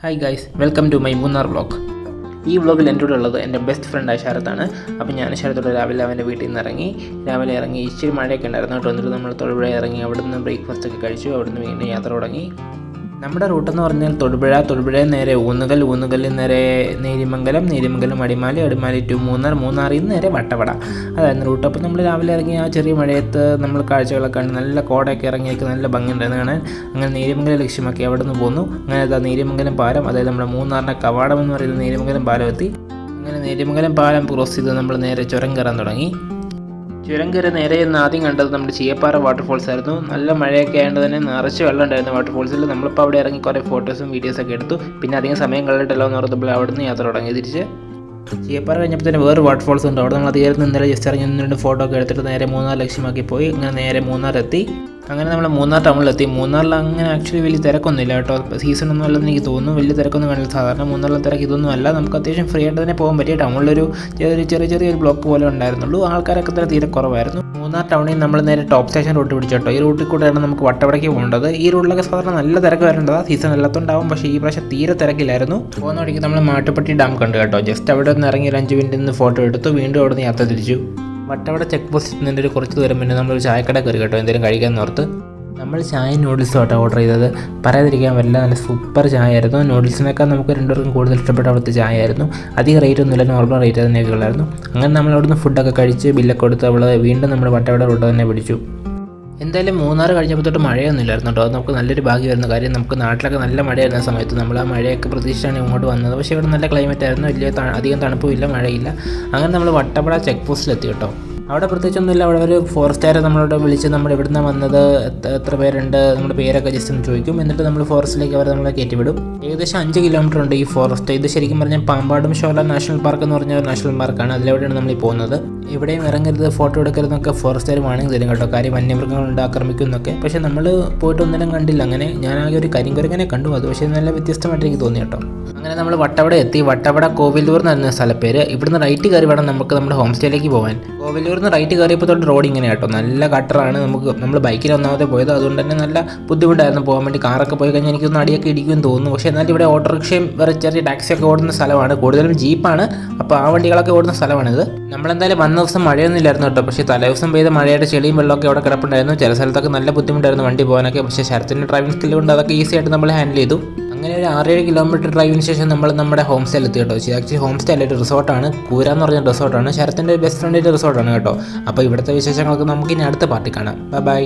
Hi guys, welcome to my Munnar vlog. ഈ വ്ളോഗിൽ എൻ്റെ കൂടെ ഉള്ളത് എൻ്റെ ബെസ്റ്റ് ഫ്രണ്ടായ ശരത്താണ്. അപ്പോൾ ഞാൻ ശരത്തോടെ രാവിലെ അവൻ്റെ വീട്ടിൽ നിന്ന് ഇറങ്ങി ഇച്ചിരി മഴയൊക്കെ ഉണ്ടായിരുന്നു കേട്ടോ. എന്നിട്ട് നമ്മൾ തൊടുപുഴ ഇറങ്ങി അവിടുന്ന് ബ്രേക്ക്ഫാസ്റ്റ് ഒക്കെ കഴിച്ചു. അവിടുന്ന് വീണ്ടും യാത്ര തുടങ്ങി. നമ്മുടെ റൂട്ടെന്ന് പറഞ്ഞാൽ തൊടുപുഴ നേരെ ഊന്നുകല്ലിൽ നേരെ നേരിമംഗലം അടിമാലി ടു മൂന്നാറിൽ നിന്ന് നേരെ വട്ടവട അതായിരുന്നു റൂട്ട്. അപ്പോൾ നമ്മൾ രാവിലെ ഇറങ്ങി ആ ചെറിയ മഴയത്ത് നമ്മൾ കാഴ്ചകളൊക്കെ കണ്ട് നല്ല കോടയൊക്കെ ഇറങ്ങിയൊക്കെ നല്ല ഭംഗിയുണ്ടായിരുന്നു കാണാൻ. അങ്ങനെ നേരിമംഗലം ലക്ഷ്യമാക്കി അവിടെ നിന്ന് പോന്നു. അങ്ങനെ നേരിമംഗലം പാലം, അതായത് നമ്മുടെ മൂന്നാറിൻ്റെ കവാടം എന്ന് പറയുന്ന നേരിമംഗലം പാലം എത്തി. അങ്ങനെ നേരിമംഗലം പാലം ക്രോസ് ചെയ്ത് നമ്മൾ നേരെ ചുരം കയറാൻ തുടങ്ങി. ചുരം കയറി നേരെ ഇന്ന് ആദ്യം കണ്ടത് നമ്മുടെ ചീയപ്പാറ വാട്ടർഫോൾസ് ആയിരുന്നു. നല്ല മഴയൊക്കെ ആയതുകൊണ്ട് തന്നെ നിറച്ച് വെള്ളം ഉണ്ടായിരുന്നു വാട്ടർഫോൾസിൽ. നമ്മളിപ്പോൾ അവിടെ ഇറങ്ങി കുറേ ഫോട്ടോസും വീഡിയോസൊക്കെ എടുത്തു. പിന്നെ അധികം സമയം കളഞ്ഞിട്ടല്ലോ എന്ന് ഓർത്തപ്പോൾ അവിടെ നിന്ന് യാത്ര തുടങ്ങി. തിരിച്ച് ചീയപ്പാറ കഴിഞ്ഞപ്പോൾ തന്നെ വേറെ വാട്ടർഫോൾസ് ഉണ്ട്. അവിടെ നമ്മൾ അധികം ഇന്നലെ ജസ്റ്റ് ഇറങ്ങി 1-2 ഫോട്ടോ ഒക്കെ എടുത്തിട്ട് നേരെ മൂന്നാർ ലക്ഷ്യമാക്കി പോയി. അങ്ങനെ നേരെ മൂന്നാറെത്തി. അങ്ങനെ നമ്മൾ മൂന്നാർ ടൗണിലെത്തി. മൂന്നാറിൽ അങ്ങനെ ആക്ച്വലി വലിയ തിരക്കൊന്നുമില്ല കേട്ടോ. സീസണൊന്നും അല്ലെന്ന് എനിക്ക് തോന്നുന്നു. വലിയ തിരക്കൊന്നും കാണില്ല. സാധാരണ മൂന്നാറിലെ തിരക്ക് ഇതൊന്നും അല്ല. നമുക്ക് അത്യാവശ്യം ഫ്രീ ആയിട്ട് തന്നെ പോകാൻ പറ്റിയ ടൗണിലൊരു ചെറിയൊരു ബ്ലോക്ക് പോലെ ഉണ്ടായിരുന്നുള്ളൂ. ആൾക്കാരൊക്കെ തന്നെ തീരെ കുറവായിരുന്നു. മൂന്നാർ ടൗണിൽ നമ്മൾ നേരെ ടോപ്പ് സ്റ്റേഷൻ റൂട്ട് പിടിച്ചു കേട്ടോ. ഈ റൂട്ടിൽ കൂടെയാണ് നമുക്ക് വട്ടവടയ്ക്ക് പോകേണ്ടത്. ഈ റൂട്ടിലൊക്കെ സാധാരണ നല്ല തിരക്ക് വരേണ്ടതാണ്. സീസൺ എല്ലാത്തുണ്ടാവും. പക്ഷേ ഈ പ്രാവശ്യം തീരെ തിരക്കില്ലായിരുന്നു. പോകുന്ന വഴിക്ക് നമ്മൾ മാട്ടുപ്പെട്ടി ഡാം കണ്ടു കേട്ടോ. ജസ്റ്റ് അവിടെ നിന്ന് ഇറങ്ങി 5 മിനിറ്റ് നിന്ന് ഫോട്ടോ എടുത്തു. വീണ്ടും അവിടെ നിന്ന് യാത്ര തിരിച്ചു. വട്ടവട ചെക്ക് പോസ്റ്റ് നിൻ്റെ ഒരു കുറച്ച് ദൂരം പിന്നെ നമ്മളൊരു ചായക്കട കയറി കേട്ടോ, എന്തെങ്കിലും കഴിക്കാൻ ഓർത്ത്. നമ്മൾ ചായ നൂഡിൽസും ആട്ടോ ഓർഡർ ചെയ്തത്. പറയാതിരിക്കാൻ പറ്റില്ല, നല്ല സൂപ്പർ ചായ ആയിരുന്നു. നൂഡിൽസിനേക്കാൾ നമുക്ക് രണ്ടുപേർക്കും കൂടുതൽ ഇഷ്ടപ്പെട്ട അവിടുത്തെ ചായ ആയിരുന്നു. അധികം റേറ്റ് ഒന്നുമില്ല, നോർമൽ റേറ്റ് തന്നെയൊക്കെ ഉള്ളായിരുന്നു. അങ്ങനെ നമ്മൾ അവിടുന്ന് ഫുഡൊക്കെ കഴിച്ച് ബില്ലൊക്കെ കൊടുത്ത് വീണ്ടും നമ്മൾ വട്ടവട റൂട്ട് തന്നെ പിടിച്ചു. എന്തായാലും മൂന്നാർ കഴിഞ്ഞപ്പോൾ തൊട്ട് മഴയൊന്നുമില്ലായിരുന്നു കേട്ടോ. അത് നമുക്ക് നല്ലൊരു ഭാഗ്യമായിരുന്നു. കാര്യം നമുക്ക് നാട്ടിലൊക്കെ നല്ല മഴയായിരുന്ന സമയത്ത് നമ്മൾ ആ മഴയൊക്കെ പ്രതീക്ഷിച്ചാണ് ഇങ്ങോട്ട് വന്നത്. പക്ഷേ ഇവിടെ നല്ല ക്ലൈമറ്റ് ആയിരുന്നു. അധികം തണുപ്പുമില്ല, മഴയില്ല. അങ്ങനെ നമ്മൾ വട്ടവട ചെക്ക് പോസ്റ്റിലെത്തി കേട്ടോ. അവിടെ പ്രത്യേകിച്ചൊന്നുമില്ല. അവിടെ ഒരു ഫോറസ്റ്റുകാരെ നമ്മളോട് വിളിച്ച് നമ്മൾ എവിടുന്ന് വന്നത്, എത്ര പേരുണ്ട്, നമ്മുടെ പേരൊക്കെ ജസ്റ്റ് ഒന്ന് ചോദിക്കും. എന്നിട്ട് നമ്മൾ ഫോറസ്റ്റിലേക്ക് അവർ നമ്മളെ കയറ്റിവിടും. ഏകദേശം 5 കിലോമീറ്റർ ഉണ്ട് ഈ ഫോറസ്റ്റ്. ഇത് ശരിക്കും പറഞ്ഞാൽ പാമ്പാടും ഷോല നാഷണൽ പാർക്ക് എന്ന് പറഞ്ഞ ഒരു നാഷണൽ പാർക്കാണ്. അതിലെവിടെയാണ് നമ്മൾ ഈ പോകുന്നത്. എവിടെയും ഇറങ്ങരുത്, ഫോട്ടോ എടുക്കരുതെന്നൊക്കെ ഫോറസ്റ്റുകാർ വാണിംഗ് തരും കേട്ടോ. കാര്യം വന്യമൃഗങ്ങളുണ്ട്, ആക്രമിക്കും എന്നൊക്കെ. പക്ഷേ നമ്മൾ പോയിട്ട് ഒന്നിനും കണ്ടില്ല. അങ്ങനെ ഞാനാകെ ഒരു കരിങ്കുരങ്ങനെ കണ്ടു. അത് പക്ഷേ നല്ല വ്യത്യസ്തമായിട്ട് എനിക്ക് തോന്നി കേട്ടോ. അങ്ങനെ നമ്മൾ വട്ടവട എത്തി. വട്ടവട കോവിലൂർ എന്നായിരുന്നു സ്ഥലപ്പേര്. ഇവിടുന്ന് റൈറ്റ് കയറി വേണം നമുക്ക് നമ്മുടെ ഹോം സ്റ്റേയിലേക്ക് പോകാൻ. കോവിലൂർന്ന് റൈറ്റ് കയറിയപ്പോൾ തൊട്ട് റോഡ് ഇങ്ങനെ കേട്ടോ. നല്ല കട്ടറാണ്. നമ്മൾ ബൈക്കിൽ ഒന്നാമത്തെ പോയത്. അതുകൊണ്ട് തന്നെ നല്ല ബുദ്ധിമുട്ടായിരുന്നു പോകാൻ വേണ്ടി. കാറൊക്കെ പോയി കഴിഞ്ഞാൽ എനിക്കൊന്ന് അടിയൊക്കെ ഇടിക്കുമെന്ന് തോന്നുന്നു. പക്ഷേ എന്നാലും ഇവിടെ ഓട്ടോറിക്ഷയും വേറെ ചെറിയ ടാക്സിയൊക്കെ ഓടുന്ന സ്ഥലമാണ്. കൂടുതലും ജീപ്പാണ്. അപ്പോൾ ആ വണ്ടികളൊക്കെ ഓടുന്ന സ്ഥലമാണിത്. നമ്മളെന്തായാലും വന്ന ദിവസം മഴയൊന്നും ഇല്ലായിരുന്നു കേട്ടോ. പക്ഷേ തലേദിവസം പെയ്ത മഴയുടെ ചെളിയും വെള്ളമൊക്കെ അവിടെ കിടപ്പുണ്ടായിരുന്നു. ചില സ്ഥലത്തൊക്കെ നല്ല ബുദ്ധിമുട്ടായിരുന്നു വണ്ടി പോകാനൊക്കെ. പക്ഷേ ശരത്തിൻ്റെ ഡ്രൈവിംഗ് സ്കില്ല് കൊണ്ട് അതൊക്കെ ഈസി ആയിട്ട് നമ്മൾ ഹാൻഡിൽ ചെയ്തു. അങ്ങനെ ഒരു 6-7 കിലോമീറ്റർ ഡ്രൈവിന് ശേഷം നമ്മൾ നമ്മുടെ ഹോം സ്റ്റേയിൽ എത്തി കേട്ടോ. ആക്ച്വലി ഹോം സ്റ്റേ അല്ല, ഒരു റിസോർട്ടാണ്. കൂര എന്ന് പറഞ്ഞ റിസോർട്ടാണ്. ശരത്തിൻ്റെ ബെസ്റ്റ് ഫ്രണ്ടിൻ്റെ റിസോർട്ടാണ് കേട്ടോ. അപ്പോൾ ഇവിടുത്തെ വിശേഷങ്ങളൊക്കെ നമുക്ക് ഇനി അടുത്ത പാർട്ടി കാണാം. ബൈ.